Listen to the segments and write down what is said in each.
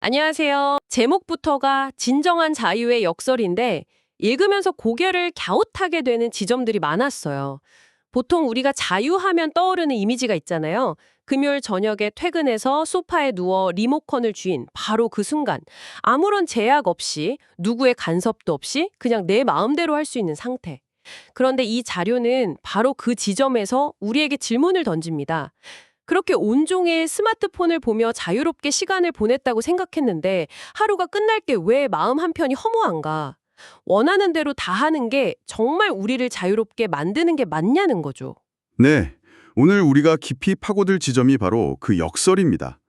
안녕하세요. 제목부터가 진정한 자유의 역설인데 읽으면서 고개를 갸웃하게 되는 지점들이 많았어요. 보통 우리가 자유하면 떠오르는 이미지가 있잖아요. 금요일 저녁에 퇴근해서 소파에 누워 리모컨을 쥔 바로 그 순간 아무런 제약 없이 누구의 간섭도 없이 그냥 내 마음대로 할 수 있는 상태. 그런데 이 자료는 바로 그 지점에서 우리에게 질문을 던집니다. 그렇게 온종일 스마트폰을 보며 자유롭게 시간을 보냈다고 생각했는데 하루가 끝날 게 왜 마음 한편이 허무한가? 원하는 대로 다 하는 게 정말 우리를 자유롭게 만드는 게 맞냐는 거죠. 네, 오늘 우리가 깊이 파고들 지점이 바로 그 역설입니다.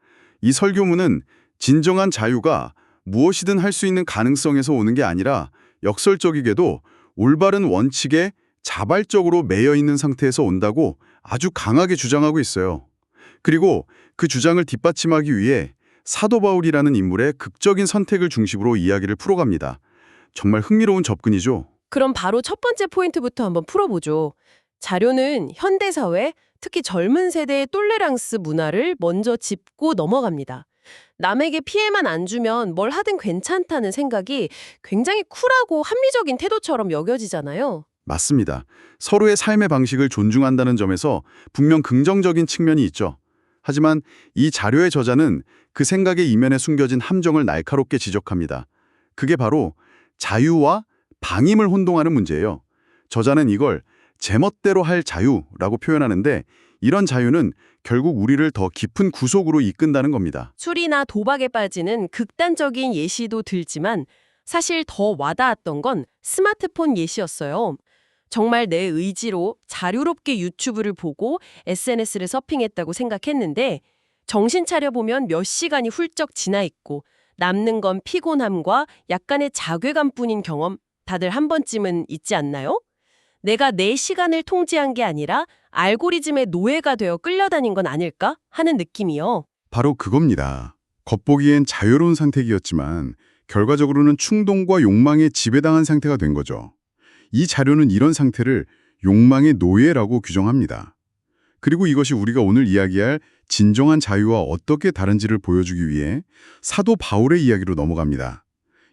이 설교문은 진정한 자유가 무엇이든 할 수 있는 가능성에서 오는 게 아니라 역설적이게도 올바른 원칙에 자발적으로 매여 있는 상태에서 온다고 아주 강하게 주장하고 있어요. 그리고 그 주장을 뒷받침하기 위해 사도 바울이라는 인물의 극적인 선택을 중심으로 이야기를 풀어갑니다. 정말 흥미로운 접근이죠. 그럼 바로 첫 번째 포인트부터 한번 풀어보죠. 자료는 현대사회, 특히 젊은 세대의 똘레랑스 문화를 먼저 짚고 넘어갑니다. 남에게 피해만 안 주면 뭘 하든 괜찮다는 생각이 굉장히 쿨하고 합리적인 태도처럼 여겨지잖아요. 맞습니다. 서로의 삶의 방식을 존중한다는 점에서 분명 긍정적인 측면이 있죠. 하지만 이 자료의 저자는 그 생각의 이면에 숨겨진 함정을 날카롭게 지적합니다. 그게 바로 자유와 방임을 혼동하는 문제예요. 저자는 이걸 제멋대로 할 자유라고 표현하는데 이런 자유는 결국 우리를 더 깊은 구속으로 이끈다는 겁니다. 술이나 도박에 빠지는 극단적인 예시도 들지만 사실 더 와닿았던 건 스마트폰 예시였어요. 정말 내 의지로 자유롭게 유튜브를 보고 SNS를 서핑했다고 생각했는데 정신 차려보면 몇 시간이 훌쩍 지나 있고 남는 건 피곤함과 약간의 자괴감뿐인 경험 다들 한 번쯤은 있지 않나요? 내가 내 시간을 통제한 게 아니라 알고리즘의 노예가 되어 끌려다닌 건 아닐까 하는 느낌이요. 바로 그겁니다. 겉보기엔 자유로운 상태이었지만 결과적으로는 충동과 욕망에 지배당한 상태가 된 거죠. 이 자료는 이런 상태를 욕망의 노예라고 규정합니다. 그리고 이것이 우리가 오늘 이야기할 진정한 자유와 어떻게 다른지를 보여주기 위해 사도 바울의 이야기로 넘어갑니다.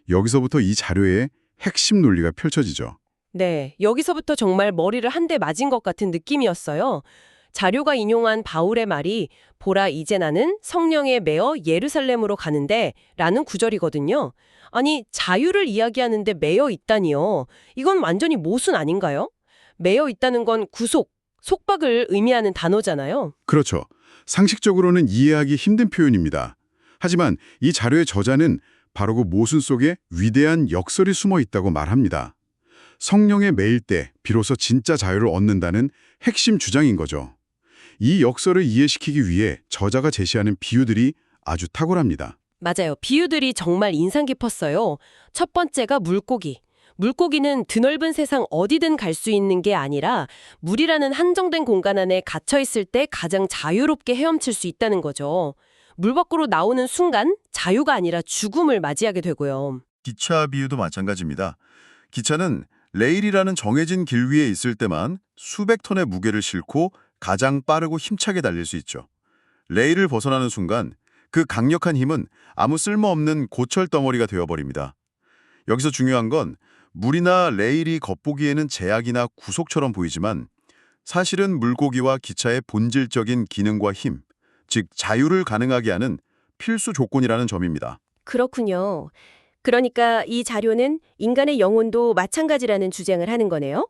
여기서부터 이 자료의 핵심 논리가 펼쳐지죠. 네, 여기서부터 정말 머리를 한 대 맞은 것 같은 느낌이었어요. 자료가 인용한 바울의 말이 보라 이제 나는 성령에 매어 예루살렘으로 가는데 라는 구절이거든요. 아니 자유를 이야기하는데 매여 있다니요. 이건 완전히 모순 아닌가요? 매여 있다는 건 구속, 속박을 의미하는 단어잖아요. 그렇죠. 상식적으로는 이해하기 힘든 표현입니다. 하지만 이 자료의 저자는 바로 그 모순 속에 위대한 역설이 숨어 있다고 말합니다. 성령에 매일 때 비로소 진짜 자유를 얻는다는 핵심 주장인 거죠. 이 역설을 이해시키기 위해 저자가 제시하는 비유들이 아주 탁월합니다. 맞아요. 비유들이 정말 인상 깊었어요. 첫 번째가 물고기. 물고기는 드넓은 세상 어디든 갈 수 있는 게 아니라 물이라는 한정된 공간 안에 갇혀 있을 때 가장 자유롭게 헤엄칠 수 있다는 거죠. 물 밖으로 나오는 순간 자유가 아니라 죽음을 맞이하게 되고요. 기차 비유도 마찬가지입니다. 기차는 레일이라는 정해진 길 위에 있을 때만 수백 톤의 무게를 싣고 가장 빠르고 힘차게 달릴 수 있죠. 레일을 벗어나는 순간 그 강력한 힘은 아무 쓸모없는 고철 덩어리가 되어버립니다. 여기서 중요한 건 물이나 레일이 겉보기에는 제약이나 구속처럼 보이지만 사실은 물고기와 기차의 본질적인 기능과 힘, 즉 자유를 가능하게 하는 필수 조건이라는 점입니다. 그렇군요. 그러니까 이 자료는 인간의 영혼도 마찬가지라는 주장을 하는 거네요.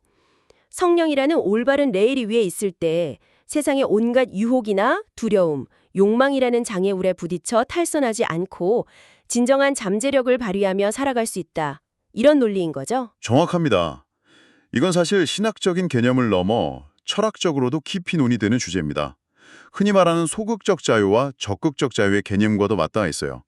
성령이라는 올바른 레일이 위에 있을 때 세상의 온갖 유혹이나 두려움, 욕망이라는 장애물에 부딪혀 탈선하지 않고 진정한 잠재력을 발휘하며 살아갈 수 있다. 이런 논리인 거죠? 정확합니다. 이건 사실 신학적인 개념을 넘어 철학적으로도 깊이 논의되는 주제입니다. 흔히 말하는 소극적 자유와 적극적 자유의 개념과도 맞닿아 있어요.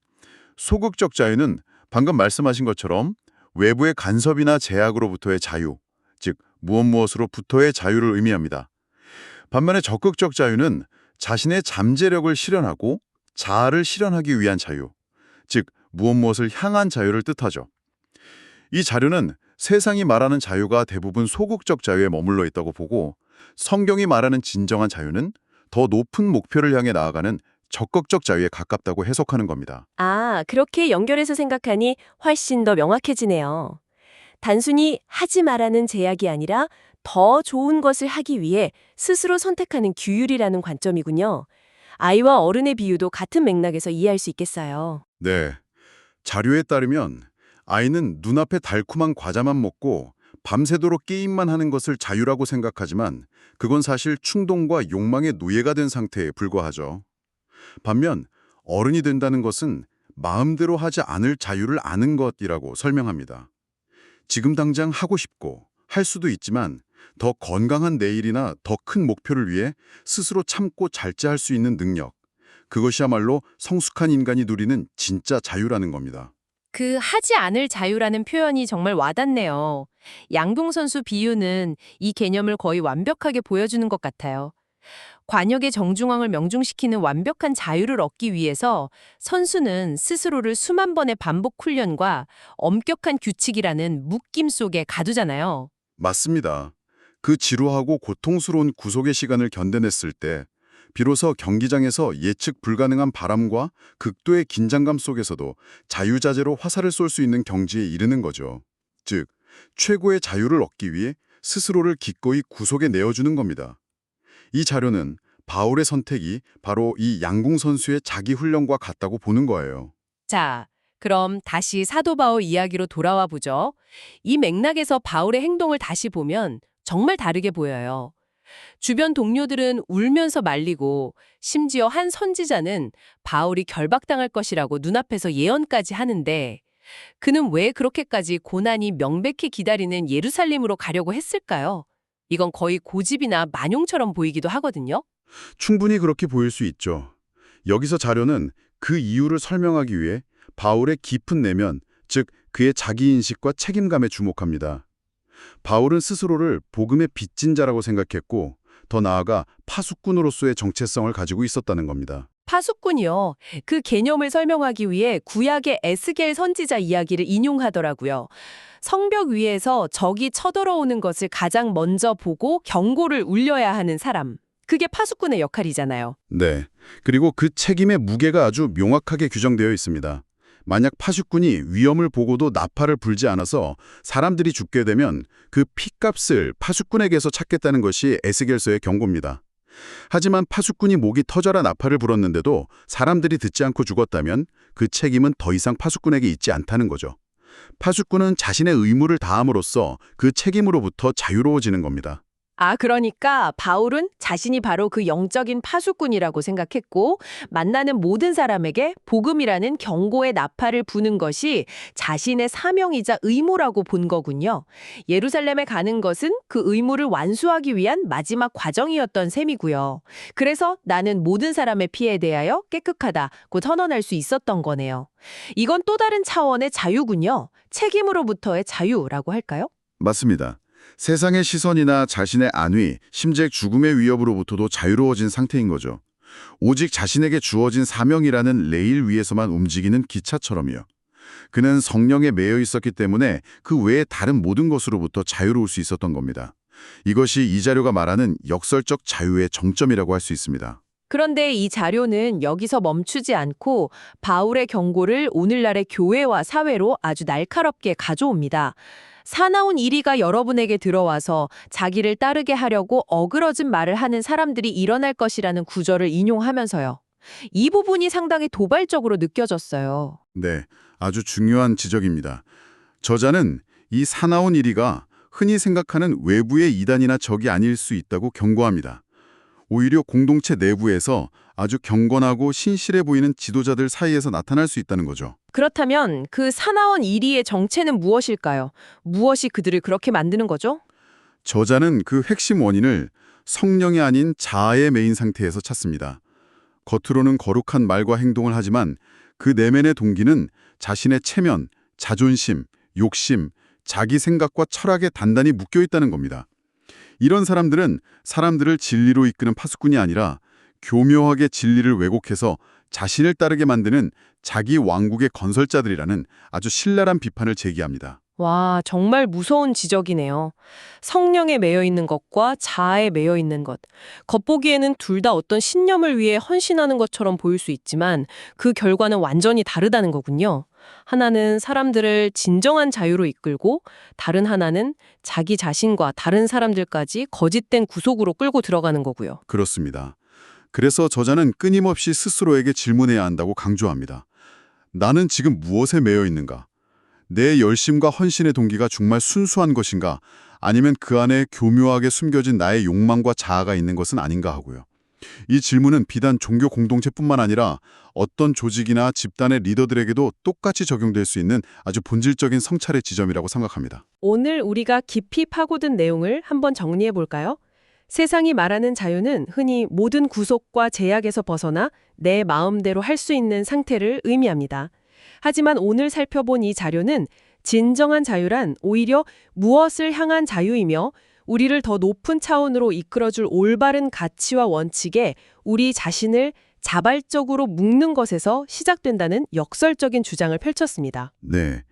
소극적 자유는 방금 말씀하신 것처럼 외부의 간섭이나 제약으로부터의 자유, 즉 무엇으로부터의 자유를 의미합니다. 반면에 적극적 자유는 자신의 잠재력을 실현하고 자아를 실현하기 위한 자유, 즉 무엇을 향한 자유를 뜻하죠. 이 자료는 세상이 말하는 자유가 대부분 소극적 자유에 머물러 있다고 보고 성경이 말하는 진정한 자유는 더 높은 목표를 향해 나아가는 적극적 자유에 가깝다고 해석하는 겁니다. 아, 그렇게 연결해서 생각하니 훨씬 더 명확해지네요. 단순히 하지 말라는 제약이 아니라 더 좋은 것을 하기 위해 스스로 선택하는 규율이라는 관점이군요. 아이와 어른의 비유도 같은 맥락에서 이해할 수 있겠어요. 네. 자료에 따르면 아이는 눈앞에 달콤한 과자만 먹고 밤새도록 게임만 하는 것을 자유라고 생각하지만 그건 사실 충동과 욕망의 노예가 된 상태에 불과하죠. 반면 어른이 된다는 것은 마음대로 하지 않을 자유를 아는 것이라고 설명합니다. 지금 당장 하고 싶고 할 수도 있지만 더 건강한 내일이나 더 큰 목표를 위해 스스로 참고 잘제할 수 있는 능력. 그것이야말로 성숙한 인간이 누리는 진짜 자유라는 겁니다. 그 하지 않을 자유라는 표현이 정말 와닿네요. 양궁 선수 비유는 이 개념을 거의 완벽하게 보여주는 것 같아요. 관역의 정중앙을 명중시키는 완벽한 자유를 얻기 위해서 선수는 스스로를 수만 번의 반복 훈련과 엄격한 규칙이라는 묶임 속에 가두잖아요. 맞습니다. 그 지루하고 고통스러운 구속의 시간을 견뎌냈을 때 비로소 경기장에서 예측 불가능한 바람과 극도의 긴장감 속에서도 자유자재로 화살을 쏠 수 있는 경지에 이르는 거죠. 즉, 최고의 자유를 얻기 위해 스스로를 기꺼이 구속에 내어주는 겁니다. 이 자료는 바울의 선택이 바로 이 양궁 선수의 자기 훈련과 같다고 보는 거예요. 자, 그럼 다시 사도 바울 이야기로 돌아와 보죠. 이 맥락에서 바울의 행동을 다시 보면 정말 다르게 보여요. 주변 동료들은 울면서 말리고 심지어 한 선지자는 바울이 결박당할 것이라고 눈앞에서 예언까지 하는데 그는 왜 그렇게까지 고난이 명백히 기다리는 예루살렘으로 가려고 했을까요? 이건 거의 고집이나 만용처럼 보이기도 하거든요. 충분히 그렇게 보일 수 있죠. 여기서 자료는 그 이유를 설명하기 위해 바울의 깊은 내면, 즉 그의 자기인식과 책임감에 주목합니다. 바울은 스스로를 복음의 빚진 자라고 생각했고 더 나아가 파수꾼으로서의 정체성을 가지고 있었다는 겁니다. 파수꾼이요. 그 개념을 설명하기 위해 구약의 에스겔 선지자 이야기를 인용하더라고요. 성벽 위에서 적이 쳐들어오는 것을 가장 먼저 보고 경고를 울려야 하는 사람. 그게 파수꾼의 역할이잖아요. 네. 그리고 그 책임의 무게가 아주 명확하게 규정되어 있습니다. 만약 파수꾼이 위험을 보고도 나팔을 불지 않아서 사람들이 죽게 되면 그 핏값을 파수꾼에게서 찾겠다는 것이 에스겔서의 경고입니다. 하지만 파수꾼이 목이 터져라 나팔을 불었는데도 사람들이 듣지 않고 죽었다면 그 책임은 더 이상 파수꾼에게 있지 않다는 거죠. 파수꾼은 자신의 의무를 다함으로써 그 책임으로부터 자유로워지는 겁니다. 아, 그러니까 바울은 자신이 바로 그 영적인 파수꾼이라고 생각했고 만나는 모든 사람에게 복음이라는 경고의 나팔을 부는 것이 자신의 사명이자 의무라고 본 거군요. 예루살렘에 가는 것은 그 의무를 완수하기 위한 마지막 과정이었던 셈이고요. 그래서 나는 모든 사람의 피해에 대하여 깨끗하다고 선언할 수 있었던 거네요. 이건 또 다른 차원의 자유군요. 책임으로부터의 자유라고 할까요? 맞습니다. 세상의 시선이나 자신의 안위, 심지어 죽음의 위협으로부터도 자유로워진 상태인 거죠. 오직 자신에게 주어진 사명이라는 레일 위에서만 움직이는 기차처럼요. 그는 성령에 매여 있었기 때문에 그 외의 다른 모든 것으로부터 자유로울 수 있었던 겁니다. 이것이 이 자료가 말하는 역설적 자유의 정점이라고 할 수 있습니다. 그런데 이 자료는 여기서 멈추지 않고 바울의 경고를 오늘날의 교회와 사회로 아주 날카롭게 가져옵니다. 사나운 이리가 여러분에게 들어와서 자기를 따르게 하려고 어그러진 말을 하는 사람들이 일어날 것이라는 구절을 인용하면서요. 이 부분이 상당히 도발적으로 느껴졌어요. 네, 아주 중요한 지적입니다. 저자는 이 사나운 이리가 흔히 생각하는 외부의 이단이나 적이 아닐 수 있다고 경고합니다. 오히려 공동체 내부에서 아주 경건하고 신실해 보이는 지도자들 사이에서 나타날 수 있다는 거죠. 그렇다면 그 사나운 이리의 정체는 무엇일까요? 무엇이 그들을 그렇게 만드는 거죠? 저자는 그 핵심 원인을 성령이 아닌 자아의 메인 상태에서 찾습니다. 겉으로는 거룩한 말과 행동을 하지만 그 내면의 동기는 자신의 체면, 자존심, 욕심, 자기 생각과 철학에 단단히 묶여 있다는 겁니다. 이런 사람들은 사람들을 진리로 이끄는 파수꾼이 아니라 교묘하게 진리를 왜곡해서 자신을 따르게 만드는 자기 왕국의 건설자들이라는 아주 신랄한 비판을 제기합니다. 와, 정말 무서운 지적이네요. 성령에 매여 있는 것과 자아에 매여 있는 것. 겉보기에는 둘 다 어떤 신념을 위해 헌신하는 것처럼 보일 수 있지만 그 결과는 완전히 다르다는 거군요. 하나는 사람들을 진정한 자유로 이끌고 다른 하나는 자기 자신과 다른 사람들까지 거짓된 구속으로 끌고 들어가는 거고요. 그렇습니다. 그래서 저자는 끊임없이 스스로에게 질문해야 한다고 강조합니다. 나는 지금 무엇에 매여 있는가? 내 열심과 헌신의 동기가 정말 순수한 것인가? 아니면 그 안에 교묘하게 숨겨진 나의 욕망과 자아가 있는 것은 아닌가 하고요. 이 질문은 비단 종교 공동체뿐만 아니라 어떤 조직이나 집단의 리더들에게도 똑같이 적용될 수 있는 아주 본질적인 성찰의 지점이라고 생각합니다. 오늘 우리가 깊이 파고든 내용을 한번 정리해 볼까요? 세상이 말하는 자유는 흔히 모든 구속과 제약에서 벗어나 내 마음대로 할 수 있는 상태를 의미합니다. 하지만 오늘 살펴본 이 자료는 진정한 자유란 오히려 무엇을 향한 자유이며 우리를 더 높은 차원으로 이끌어줄 올바른 가치와 원칙에 우리 자신을 자발적으로 묶는 것에서 시작된다는 역설적인 주장을 펼쳤습니다. 네,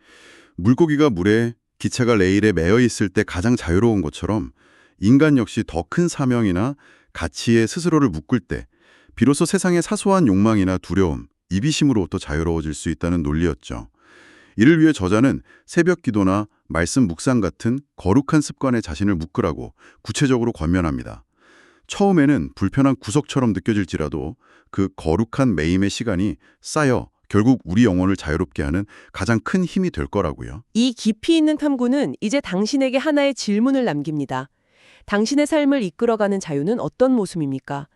물고기가 물에, 기체가 레일에 매여 있을 때 가장 자유로운 것처럼 인간 역시 더 큰 사명이나 가치에 스스로를 묶을 때 비로소 세상의 사소한 욕망이나 두려움, 이비심으로부터 자유로워질 수 있다는 논리였죠. 이를 위해 저자는 새벽 기도나 말씀 묵상 같은 거룩한 습관에 자신을 묶으라고 구체적으로 권면합니다. 처음에는 불편한 구석처럼 느껴질지라도 그 거룩한 매임의 시간이 쌓여 결국 우리 영혼을 자유롭게 하는 가장 큰 힘이 될 거라고요. 이 깊이 있는 탐구는 이제 당신에게 하나의 질문을 남깁니다. 당신의 삶을 이끌어가는 자유는 어떤 모습입니까?